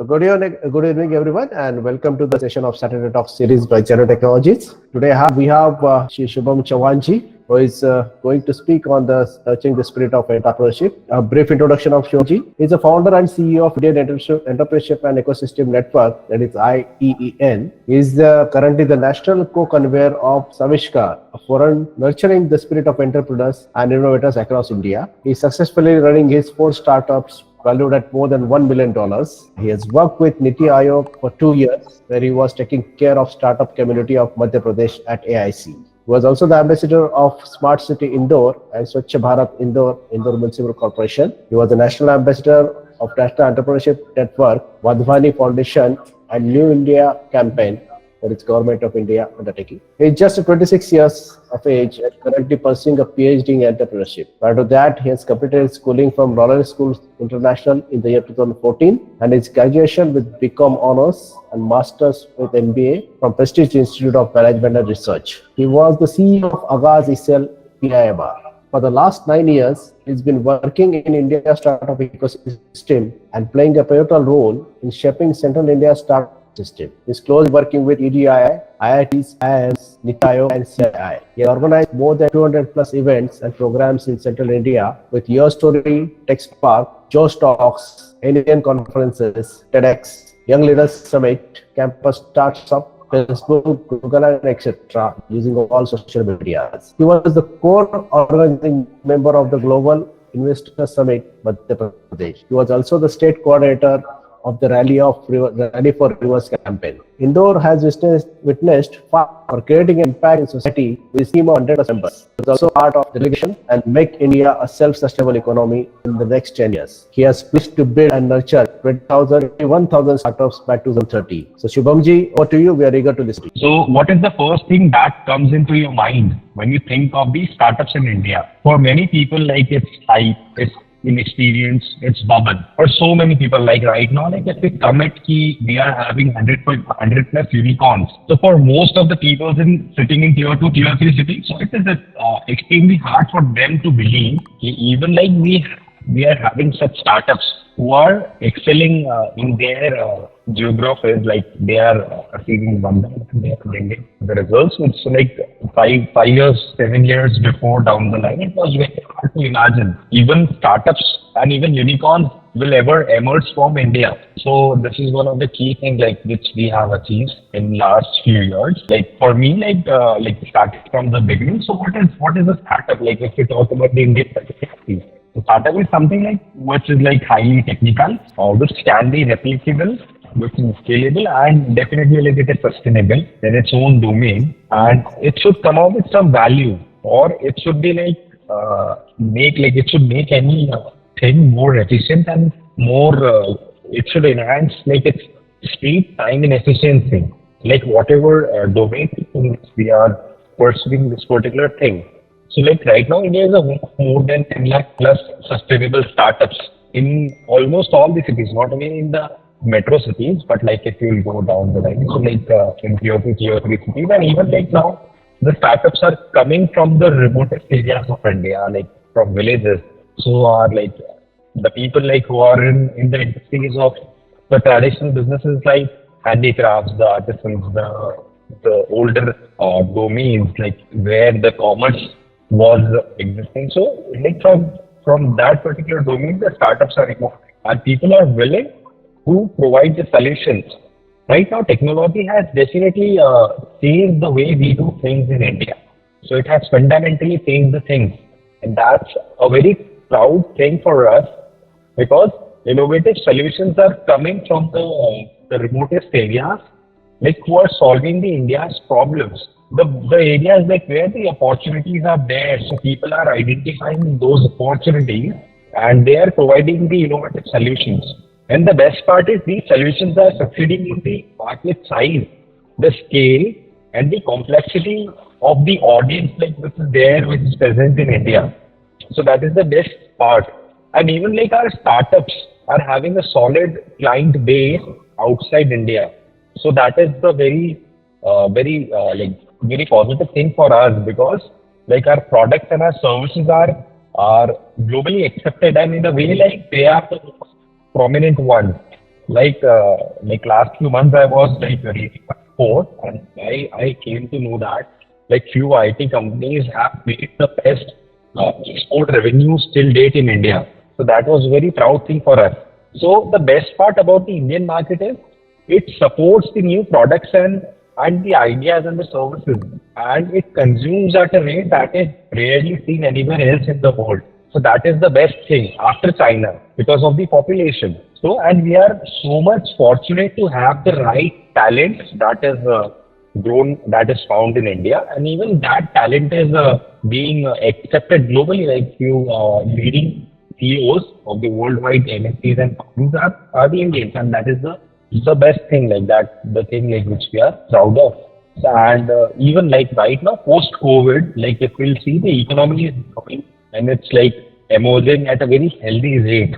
Good evening, everyone, and welcome to the session of Saturday Talk series by JanyuTechnologies. Today we have Shubham Chouhan ji, who is going to speak on the Touching the Spirit of Entrepreneurship. A brief introduction of Shubham ji. He is the founder and CEO of Indian Entrepreneurship and Ecosystem Network, that is IEEN. He is currently the national co-convener of Savishkar, a forum nurturing the spirit of entrepreneurs and innovators across India. He is successfully running his 4 startups valued at more than $1 million. He has worked with Niti Aayog for 2 years, where he was taking care of startup community of Madhya Pradesh at AIC. He was also the ambassador of Smart City Indore and Swachh Bharat Indore Municipal Corporation. He was the national ambassador of National Entrepreneurship Network, Wadhwani Foundation, and New India Campaign, that is Government of India undertaking. He is just 26 years of age and currently pursuing a PhD in entrepreneurship. Prior to that, he has completed his schooling from Royal Schools International in the year 2014 and his graduation with BCom Honours and Masters with MBA from Prestige Institute of Management and Research. He was the CEO of Agaz Isel PIMR. For the last 9 years, he's been working in India's startup ecosystem and playing a pivotal role in shaping Central India's startup system. He's closely working with EDII, IITs, IIMs, Niti Aayog, and CII. He organized more than 200 plus events and programs in Central India with Your Story, TechSpark, Joe Talks, Indian conferences, TEDx, Young Leaders Summit, Campus Startup, Facebook, Google, and etc. using all social medias. He was the core organizing member of the Global Investor Summit, Madhya Pradesh. He was also the state coordinator of the Rally for Rivers campaign. Indore has witnessed for creating an impact in society with a team of 100 members. He is also part of the delegation and make India a self-sustainable economy in the next 10 years. He has pledged to build and nurture 1,000 startups by 2030. So Shubham ji, over to you. We are eager to listen to you. So what is the first thing that comes into your mind when you think of these startups in India? For many people, like it's hype, it's inexperience, it's bubble. For so many people, like right now, like if we commit we are having 100 plus unicorns. So for most of the people sitting in tier 2, tier 3 cities, so it is extremely hard for them to believe even like we are having such startups who are excelling in their geographies, like they are achieving wonders and they are bringing the results. It's like 5 years, 7 years before down the line, it was very hard to imagine even startups and even unicorns will ever emerge from India. So this is one of the key things like which we have achieved in last few years. Like for me, like starting from the beginning. So what is a startup? Like if we talk about the Indian perspective, so startup is something like which is like highly technical, which can be replicable, which is scalable, and definitely like it is sustainable in its own domain, and it should come out with some value, or it should be like it should make any thing more efficient and more it should enhance like its speed, time, and efficiency, like whatever domain in which we are pursuing this particular thing. So like right now, India is a home of more than 10 lakh plus sustainable startups in almost all the cities, not only in the metro cities, but like if you will go down the line, so like in tier 2, tier 3 cities, and even like now, the startups are coming from the remotest areas of India, like from villages. So are like the people like who are in the industries of the traditional businesses like handicrafts, the artisans, the older domains, like where the commerce was existing. So like from that particular domain, the startups are evolving and people are willing to provide the solutions. Right now, technology has definitely changed the way we do things in India. So it has fundamentally changed the things, and that's a very proud thing for us because innovative solutions are coming from the remotest areas, like who are solving the India's problems. The areas like where the opportunities are there, so people are identifying those opportunities and they are providing the innovative solutions. And the best part is these solutions are succeeding in the market size, the scale, and the complexity of the audience like which is there, which is present in India. So that is the best part. And even like our startups are having a solid client base outside India. So that is the very positive thing for us because like our products and our services are globally accepted, and in a way like they are the prominent ones. like last few months I was like reading a report, and I came to know that like few IT companies have made the best export revenues till date in India. So that was a very proud thing for us. So the best part about the Indian market is it supports the new products and the ideas and the services, and it consumes at a rate that is rarely seen anywhere else in the world. So that is the best thing after China because of the population. So, and we are so much fortunate to have the right talent that is grown, that is found in India, and even that talent is being accepted globally. Like few leading CEOs of the worldwide MNCs and companies are the Indians, and that is the best thing, like that, the thing like which we are proud of. And even like right now, post COVID, like if we'll see the economy is growing and it's like emerging at a very healthy rate.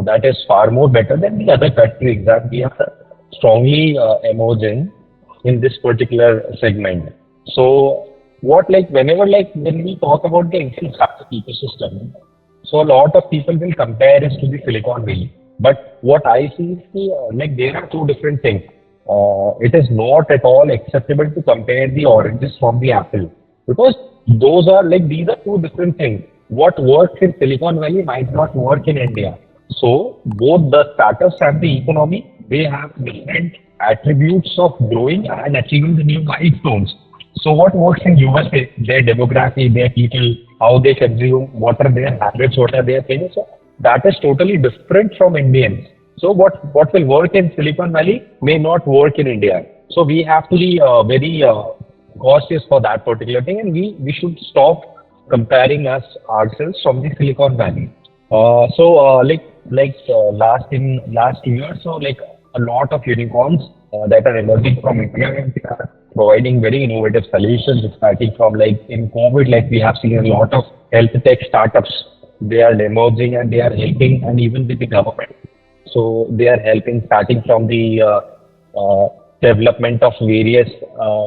That is far more better than the other countries that we are strongly emerging in this particular segment. So what like whenever like when we talk about the Indian startup ecosystem, so a lot of people will compare us to the Silicon Valley. But what I see is like there are two different things. It is not at all acceptable to compare the oranges from the apple because those are like these are two different things. What works in Silicon Valley might not work in India. So both the startups and the economy, they have different attributes of growing and achieving the new milestones. So what works in USA, their demography, their people, how they consume, what are their habits, what are their things. So that is totally different from Indians. So what will work in Silicon Valley may not work in India. So we have to be very cautious for that particular thing, and we should stop comparing us ourselves from the Silicon Valley. Last year, so like a lot of unicorns that are emerging from India, and they are providing very innovative solutions. Starting from like in COVID, like we have seen a lot of health tech startups. They are emerging and they are helping, and even with the government. So they are helping, starting from the development of various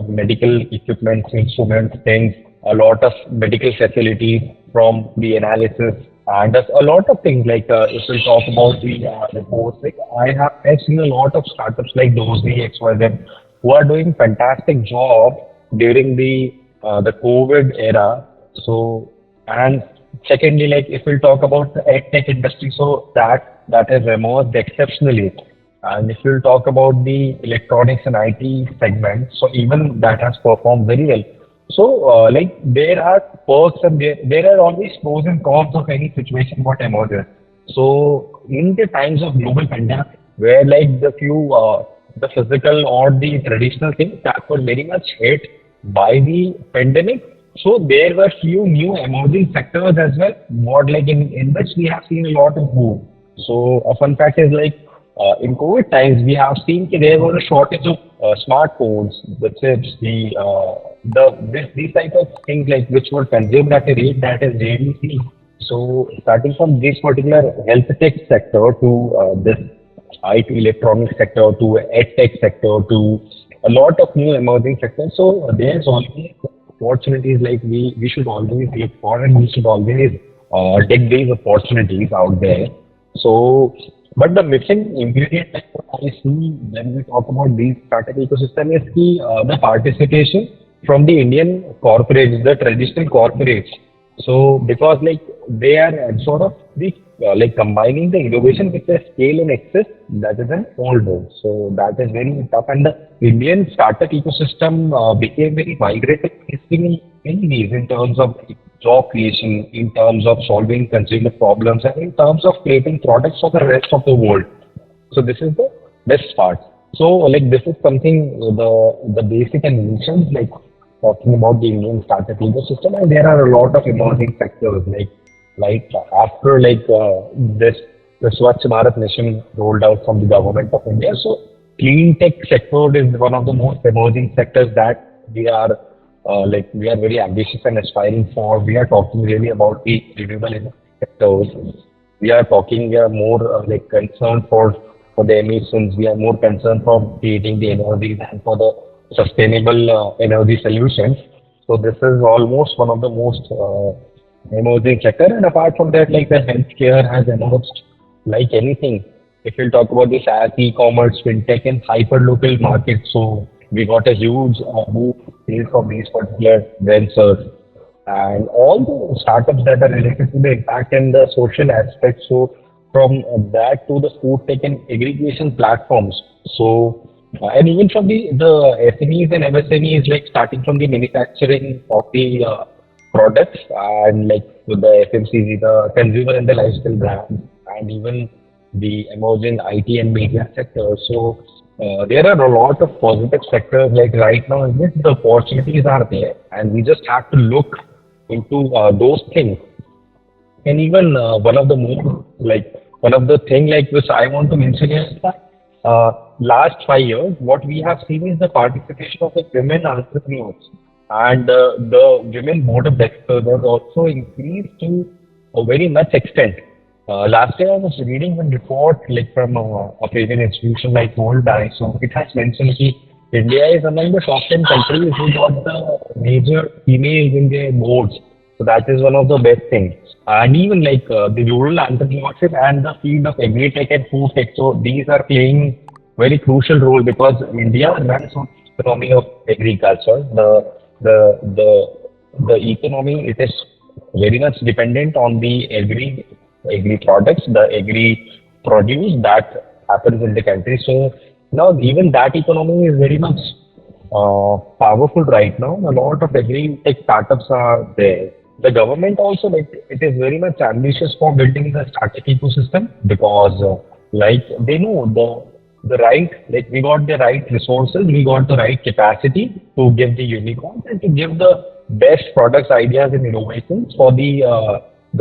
medical equipment, instruments, things, a lot of medical facilities from the analysis, and there's a lot of things like if we talk about the reports, like I've seen a lot of startups like Dozy, XYZ, who are doing fantastic job during the COVID era. So, and secondly, like if we talk about the ed tech industry, so that has emerged exceptionally. And if we'll talk about the electronics and IT segment, so even that has performed very well. So, like there are perks and there are always pros and cons of any situation what emerges. So, in the times of global pandemic, where like the physical or the traditional things that were very much hit by the pandemic, so there were few new emerging sectors as well, what like in which we have seen a lot of boom. So a fun fact is like in COVID times we have seen that there was a shortage of smartphones, the chips, these type of things like which were consumed at a rate that is rarely seen. So starting from this particular health tech sector to this IT electronics sector to ed tech sector to a lot of new emerging sectors. So there's always opportunities like we should always look for, and we should always take these opportunities out there. So, but the missing ingredient that I see when we talk about these startup ecosystem is the participation from the Indian corporates, the traditional corporates. So because like they are sort of the like combining the innovation with the scale and access, that is an old mode. So that is very tough. And the Indian startup ecosystem became very migratory in many ways in terms of job creation, in terms of solving consumer problems, and in terms of creating products for the rest of the world. So this is the best part. So like this is something the basic and initials like talking about the Indian startup ecosystem, and there are a lot of emerging sectors like after like this the Swachh Bharat mission rolled out from the government of India. So clean tech sector is one of the most emerging sectors that we are we are very ambitious and aspiring for. We are talking really about the renewable energy sectors. We are more like concerned for the emissions. We are more concerned for creating the energy and for the sustainable energy solutions. So this is almost one of the most emerging sector. And apart from that, like the healthcare has emerged like anything if we'll talk about this as e-commerce, fintech, and hyper-local markets, so we got a huge boost sales of these particular ventures and all the startups that are related to the impact and the social aspect. So from that to the food tech and aggregation platforms. So and even from the SMEs and MSMEs, like starting from the manufacturing of the products and like with the FMCG, the consumer and the lifestyle brands, and even the emerging IT and media sector. So there are a lot of positive sectors. Like right now, yes, the opportunities are there, and we just have to look into those things. And even one of the thing like which I want to mention is that last 5 years, what we have seen is the participation of the women entrepreneurs and the women board of directors has also increased to a very much extent. Last year, I was reading one report like from a Canadian institution like World Bank. So it has mentioned that India is among the top 10 countries who got the major females in their boards. So that is one of the best things. And even like the rural entrepreneurship and the field of agri-tech and food tech. So these are playing very crucial role because India runs on economy of agriculture. The economy it is very much dependent on the agri products, the agri produce that happens in the country. So now even that economy is very much powerful right now. A lot of agri-tech startups are there. The government also like it is very much ambitious for building the startup ecosystem because like they know the right like we got the right resources, we got the right capacity to give the unicorns and to give the best products, ideas, and innovations for the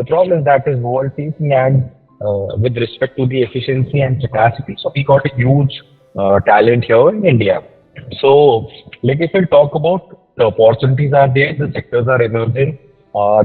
problems that is world facing and with respect to the efficiency and capacity. So we got a huge talent here in India. So like if we talk about the opportunities are there, the sectors are emerging.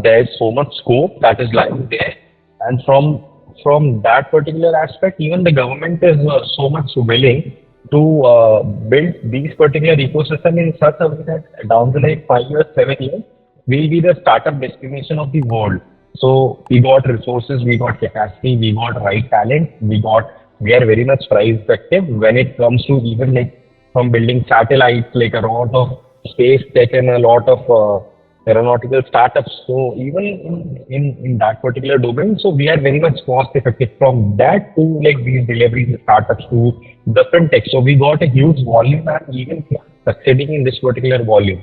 There is so much scope that is lying there, and from that particular aspect, even the government is so much willing to build these particular ecosystem in such a way that down the line 5 years, 7 years, will be the startup destination of the world. So we got resources, we got capacity, we got right talent, we are very much price effective when it comes to even like from building satellites, like a lot of space tech and a lot of aeronautical startups. So even in that particular domain, so we are very much cost effective from that to like these delivery startups to the fintech. So we got a huge volume and even succeeding in this particular volume.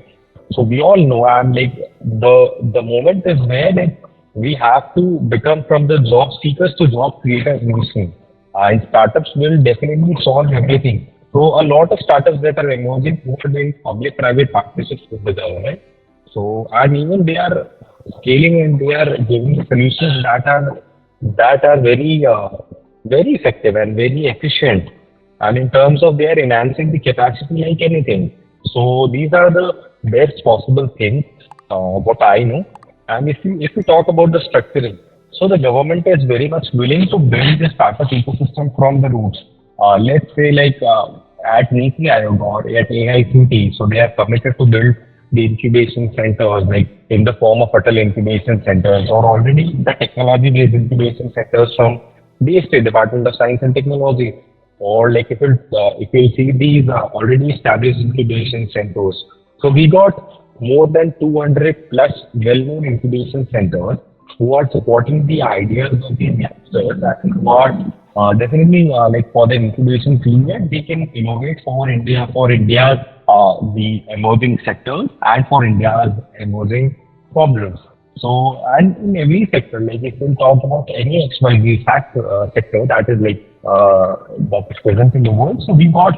So we all know and like the moment is where like we have to become from the job seekers to job creators mostly. And startups will definitely solve everything. So a lot of startups that are emerging who are doing public-private partnerships with the government. So and even they are scaling and they are giving solutions that are very effective and very efficient. And in terms of they are enhancing the capacity like anything. So these are the best possible things what I know. And if we talk about the structuring, so the government is very much willing to build the startup ecosystem from the roots. Let's say like at NITI Aayog or at AICT, so they are committed to build the incubation centers like in the form of Atal incubation centers or already the technology-based incubation centers from the State Department of Science and Technology. Or like if you see these already established incubation centers. So we got more than 200 plus well-known incubation centers who are supporting the ideas of the youngsters and who are definitely like for the incubation period, they can innovate for India's the emerging sectors and for India's emerging problems. So, and in every sector, like if we talk about any XYZ sector that is like that is present in the world, so we got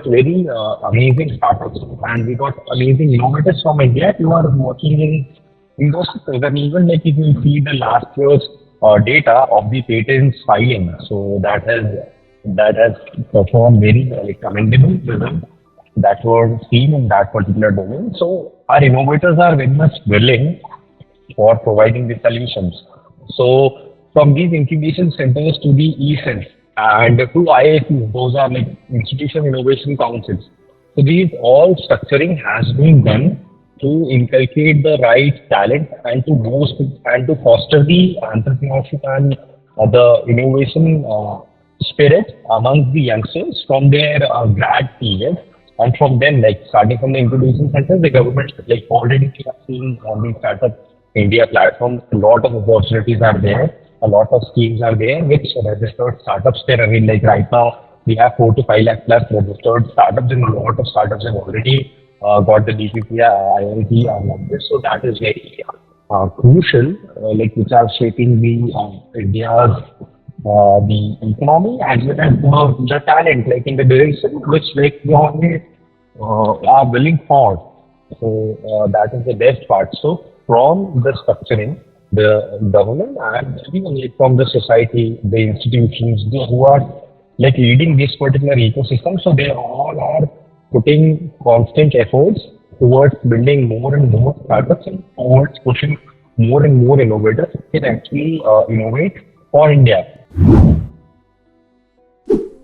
very amazing startups and we got amazing innovators from India who are working in those sectors. And even like if you see the last year's data of the patents filing, so that has performed very like, commendable results that were seen in that particular domain. So our innovators are very much willing for providing the solutions. So from these incubation centers to the ESENs and to IICs, those are like Institution Innovation Councils. So these all structuring has been done to inculcate the right talent and to boost and to foster the entrepreneurship and the innovation spirit amongst the youngsters from their grad period. And from then, like starting from the incubation centers, the government, like already we are seeing on the Startup India platform, a lot of opportunities are there, a lot of schemes are there, which registered startups there. I mean, like right now, we have 4 to 5 lakh plus registered startups, and a lot of startups have already got the DPPI, IIT, numbers. So that is very crucial, like which are shaping the India's the economy as well as the talent, like in the direction which like we always are willing for. So that is the best part. So from the structuring, the government and everyone like from the society, the institutions, who are like leading this particular ecosystem, so they all are putting constant efforts towards building more and more startups and towards pushing more and more innovators who can actually innovate for India.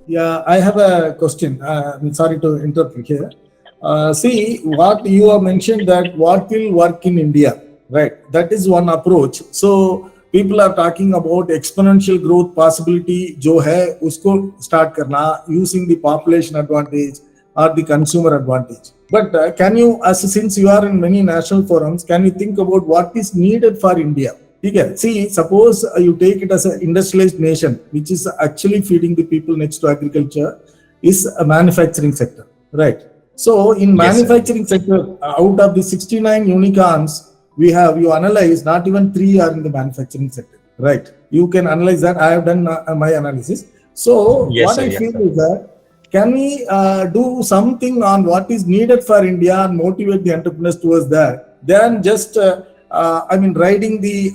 Yeah, I have a question. I'm sorry to interrupt you here. See, what you have mentioned that what will work in India, right? That is one approach. So people are talking about exponential growth possibility, जो है उसको start करना using the population advantage or the consumer advantage. But can you, since you are in many national forums, can you think about what is needed for India? Okay. See, suppose you take it as an industrialized nation, which is actually feeding the people next to agriculture, is a manufacturing sector, right? So in manufacturing sector, out of the 69 unicorns we have, you analyze, not even 3 are in the manufacturing sector, right? You can analyze that. I have done my analysis. So what I feel is that, can we do something on what is needed for India and motivate the entrepreneurs towards that, than just riding the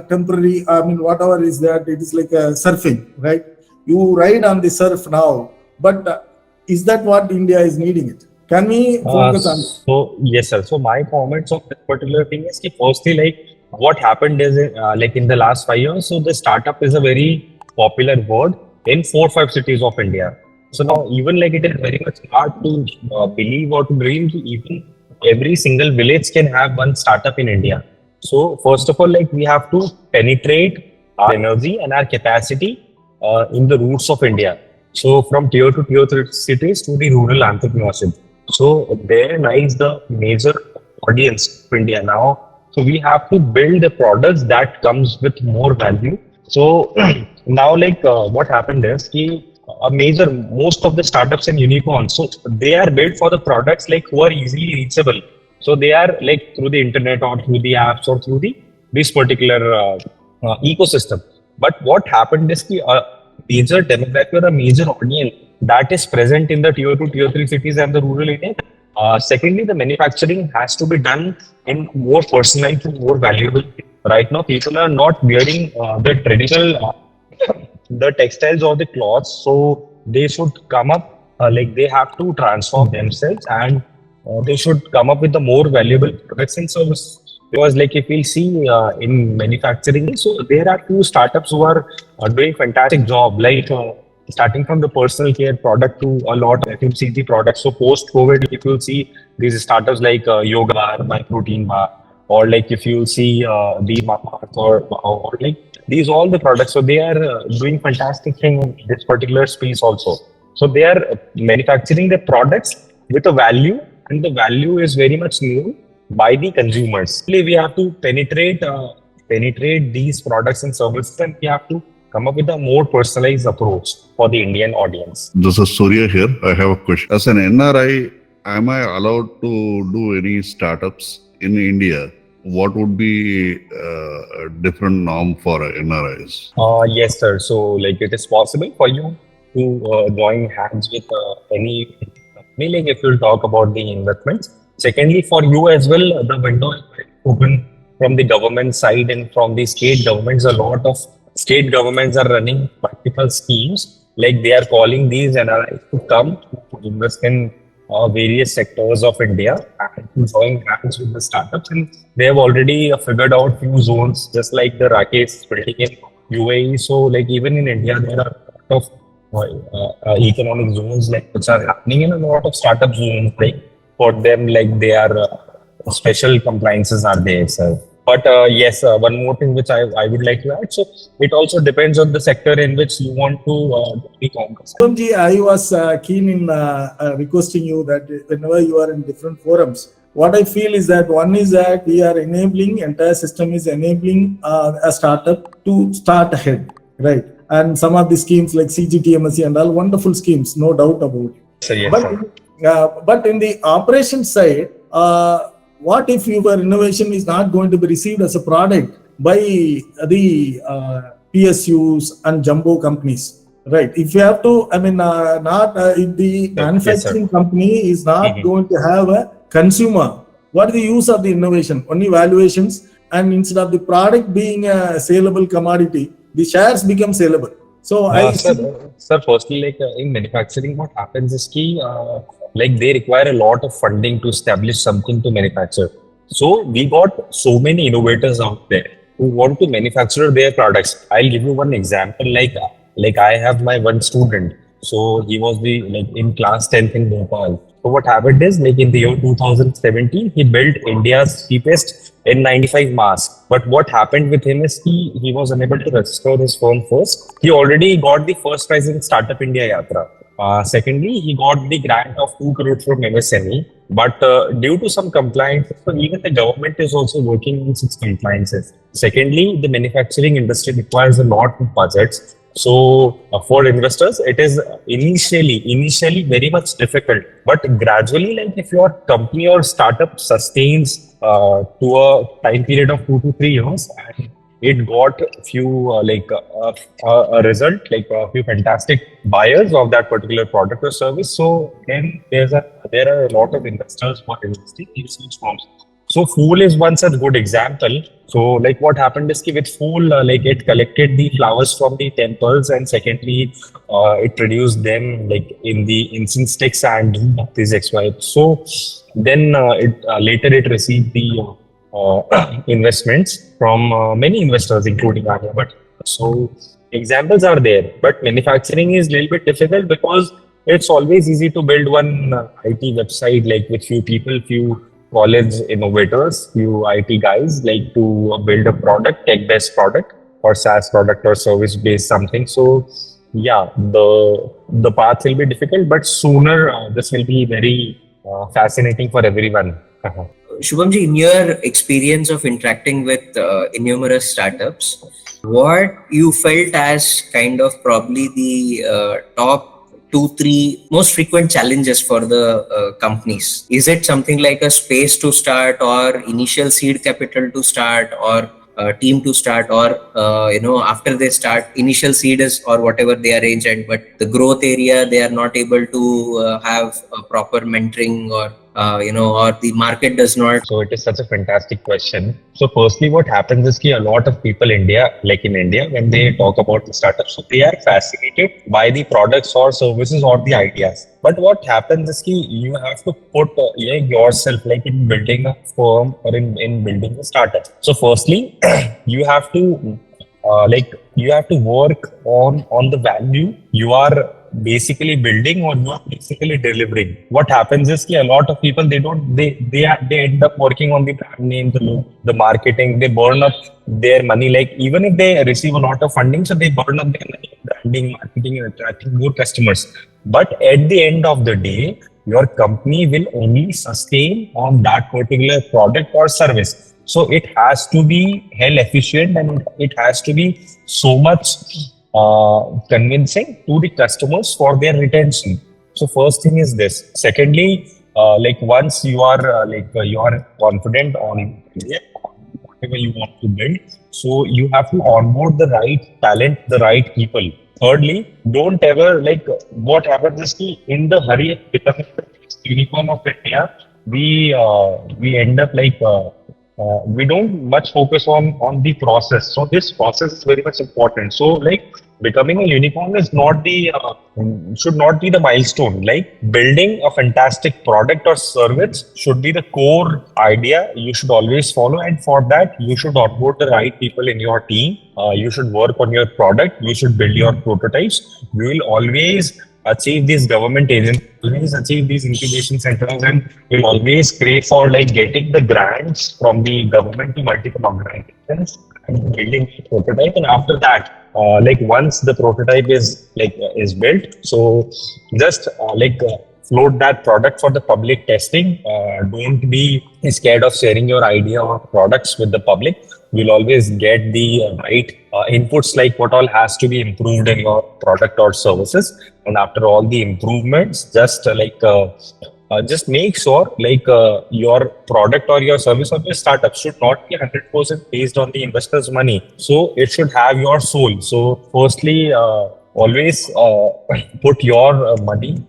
temporary, whatever is that, it is like surfing, right? You ride on the surf now, but is that what India is needing it? Can we focus on? So, yes, sir. So, my comments on this particular thing is, firstly, like what happened is, like in the last 5 years, so the startup is a very popular word in 4 or 5 cities of India. So, now even like it is very much hard to believe or to dream to even every single village can have one startup in India. So first of all, like we have to penetrate our energy and our capacity in the roots of India. So from tier 2, tier 3 cities to the rural entrepreneurship. So there lies the major audience of India now. So we have to build the products that comes with more value. So now like what happened is most of the startups and unicorns, so they are built for the products like who are easily reachable. So they are like through the internet or through the apps or through this particular ecosystem. But what happened is major demographic or a major audience that is present in the tier 2, tier 3 cities and the rural India. Secondly, the manufacturing has to be done in more personalized and more valuable. Right now, people are not wearing the traditional the textiles or the cloths, so they should come up like they have to transform themselves and they should come up with the more valuable products and services. Because like if we see in manufacturing, so there are few startups who are doing fantastic job, like starting from the personal care product to a lot of FMCG products. So post COVID, if you see these startups like yoga bar, my protein bar, or like if you see the or like these all the products, so they are doing fantastic thing in this particular space also. So they are manufacturing the products with a value, and the value is very much known by the consumers. We have to penetrate these products and services, and we have to come up with a more personalized approach for the Indian audience. This is Surya here. I have a question. As an NRI, am I allowed to do any startups in India? What would be a different norm for NRIs? Yes, sir. So, like, it is possible for you to join hands with any company, like if you'll talk about the investments. Secondly, for you as well, the window is open from the government side and from the state governments. A lot of state governments are running multiple schemes, like they are calling these NRIs to come to invest in various sectors of India and to join hands with the startups. And they have already figured out few zones, just like the Rakesh is building in UAE. So, like even in India, there are a lot of economic zones like which are happening, and a lot of startup zones. Like for them, like they are special compliances are there. So But yes, one more thing which I would like to add. So it also depends on the sector in which you want to do e-commerce. Shubhamji, I was keen in requesting you that whenever you are in different forums, what I feel is that one is that we are enabling, entire system is enabling a startup to start ahead, right? And some of the schemes like CGTMSC and all wonderful schemes, no doubt about it. So yes, But sir. but in the operation side, what if your innovation is not going to be received as a product by the PSUs and jumbo companies? Right. If you have to, I mean, if the manufacturing company is not going to have a consumer, what is the use of the innovation? Only valuations, and instead of the product being a saleable commodity, the shares become saleable. So Sir, firstly, like in manufacturing, what happens is like they require a lot of funding to establish something to manufacture. So we got so many innovators out there who want to manufacture their products. I'll give you one example. Like I have my one student. So he was in class 10th in Bhopal. So what happened is like in the year 2017, he built India's cheapest N95 mask. But what happened with him is he was unable to register his firm first. He already got the first prize in Startup India Yatra. Secondly, he got the grant of 2 crore from MSME. But due to some compliance, so even the government is also working on such compliances. Secondly, the manufacturing industry requires a lot of budgets. So for investors, it is initially very much difficult, but gradually, like if your company or startup sustains to a time period of 2 to 3 years, and it got a result, like a few fantastic buyers of that particular product or service. So then there are a lot of investors who are investing in such firms. So Fool is one such good example. So like what happened is with Fool, like it collected the flowers from the temples, and secondly, it produced them like in the incense sticks and these XY. So then later it received the investments from many investors, including Aryabhat. So examples are there, but manufacturing is a little bit difficult because it's always easy to build one IT website like with few people, few college innovators, few IT guys, like to build a product, tech-based product or SaaS product or service-based something. So yeah, the path will be difficult, but sooner this will be very fascinating for everyone. Shubhamji, in your experience of interacting with innumerous startups, what you felt as kind of probably the top 2-3 most frequent challenges for the companies? Is it something like a space to start, or initial seed capital to start, or team to start, or after they start, initial seed is or whatever they arrange, but the growth area they are not able to have a proper mentoring, or or the market does not. So it is such a fantastic question. So firstly, what happens is a lot of people in India, when they talk about the startups, so they are fascinated by the products or services or the ideas. But what happens is you have to put yourself like in building a firm or in building a startup. So firstly, you have to work on the value you are basically building or you are basically delivering. What happens is a lot of people they end up working on the brand name, the marketing, they burn up their money. Like even if they receive a lot of funding, so they burn up their money in branding, marketing, and attracting more customers. But at the end of the day, your company will only sustain on that particular product or service. So it has to be hell efficient, and it has to be so much convincing to the customers for their retention. So first thing is this. Secondly, once you are you are confident on whatever you want to build, so you have to onboard the right talent, the right people. Thirdly, don't ever what happens is in the hurry of becoming the unicorn of India, we end up we don't much focus on the process. So this process is very much important. So becoming a unicorn is not should not be the milestone. Building a fantastic product or service should be the core idea you should always follow. And for that, you should onboard the right people in your team. You should work on your product. You should build your prototypes. You will always achieve these government agents, always achieve these incubation centers, and will always crave for like getting the grants from the government to multiple organizations and building a prototype. And after that, like once the prototype is built, so just float that product for the public testing. Don't be scared of sharing your idea or products with the public. You'll always get the right inputs, like what all has to be improved in your product or services. And after all the improvements, just make sure your product or your service or your startup should not be 100% based on the investor's money. So it should have your soul. So firstly, always put your money.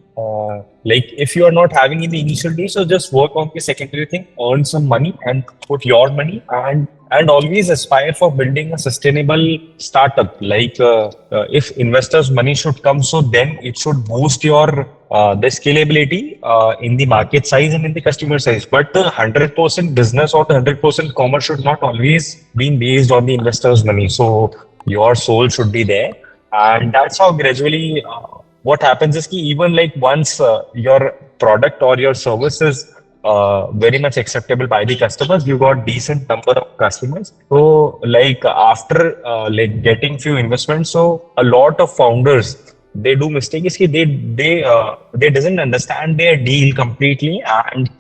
Like if you are not having in the initial days, so just work on the secondary thing, earn some money and put your money, and always aspire for building a sustainable startup. If investors' money should come, so then it should boost your the scalability in the market size and in the customer size. But the 100% business or the 100% commerce should not always be based on the investors' money. So your soul should be there, and that's how gradually. What happens is even like once your product or your service is very much acceptable by the customers, you got decent number of customers. So like after getting few investments, so a lot of founders, they do mistake is they doesn't understand their deal completely, and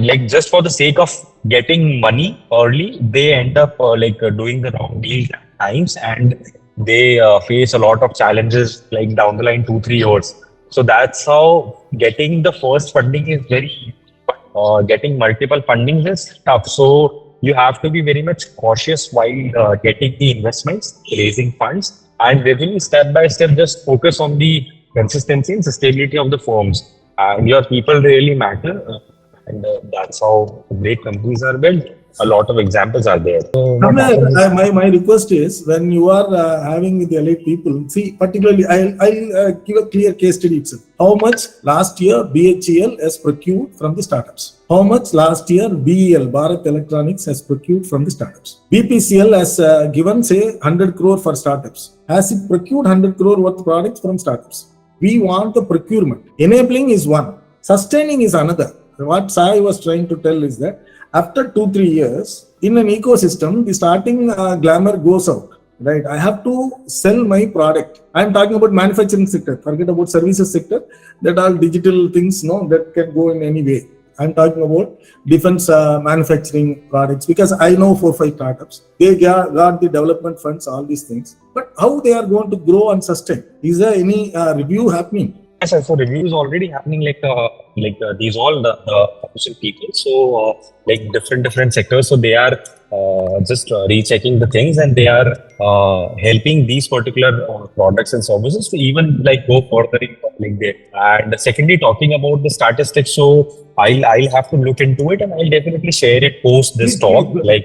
like just for the sake of getting money early, they end up doing the wrong deal at times, and they face a lot of challenges like down the line 2-3 years. So that's how getting the first funding is very easy. Getting multiple fundings is tough. So you have to be very much cautious while getting the investments, raising funds, and really step by step just focus on the consistency and sustainability of the firms. And your people really matter. And that's how great companies are built. A lot of examples are there. So my request is, when you are having the elite people, see, particularly, I'll give a clear case study itself. How much last year BHEL has procured from the startups? How much last year BEL, Bharat Electronics, has procured from the startups? BPCL has given, say, 100 crore for startups. Has it procured 100 crore worth products from startups? We want the procurement. Enabling is one. Sustaining is another. What Sai was trying to tell is that after 2-3 years in an ecosystem, the starting glamour goes out, right? I have to sell my product. I'm talking about manufacturing sector. Forget about services sector. That all digital things, that can go in any way. I'm talking about defense manufacturing products, because I know 4-5 startups. They got the development funds, all these things. But how they are going to grow and sustain? Is there any review happening? Yes, so review is already happening. These all the opposite people. So different sectors. So they are just rechecking the things, and they are helping these particular products and services to even go further in there. And secondly, talking about the statistics, so I'll have to look into it, and I'll definitely share it post this talk. Yes,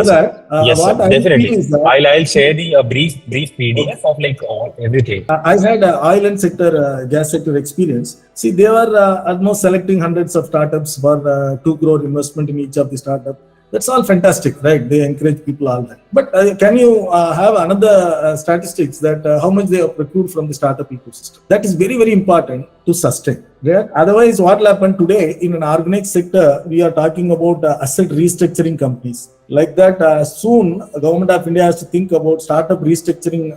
definitely. I'll share the brief PDF of all everything. I had oil and sector, gas sector experience. See, they were almost selecting hundreds of startups for 2 crore investment in each of the startup. That's all fantastic, right? They encourage people all that. But can you have another statistics that how much they have procured from the startup ecosystem? That is very, very important to sustain. Yeah? Otherwise, what will happen today in an organized sector, we are talking about asset restructuring companies. Like that, soon, the government of India has to think about startup restructuring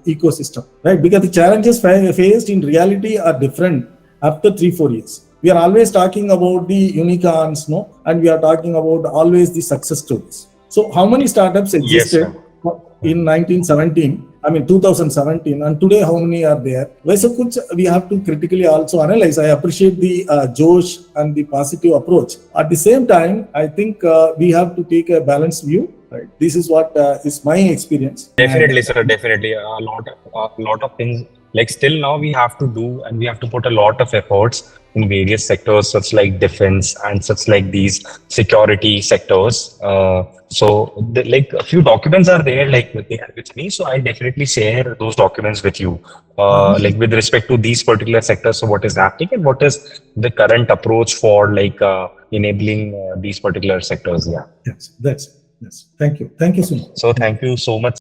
ecosystem, right? Because the challenges faced in reality are different after 3-4 years. We are always talking about the unicorns, and we are talking about always the success stories. So how many startups existed in 2017, and today how many are there? We have to critically also analyze. I appreciate the Josh and the positive approach. At the same time, I think we have to take a balanced view. Right. This is what is my experience. Definitely, sir. Definitely, a lot of things. Still now we have to do, and we have to put a lot of efforts in various sectors, such like defense and such like these security sectors. So a few documents are there, they are with me. So I definitely share those documents with you, with respect to these particular sectors. So what is happening and what is the current approach for enabling these particular sectors? Yeah. Yes. Thank you. Thank you so much. So thank you so much.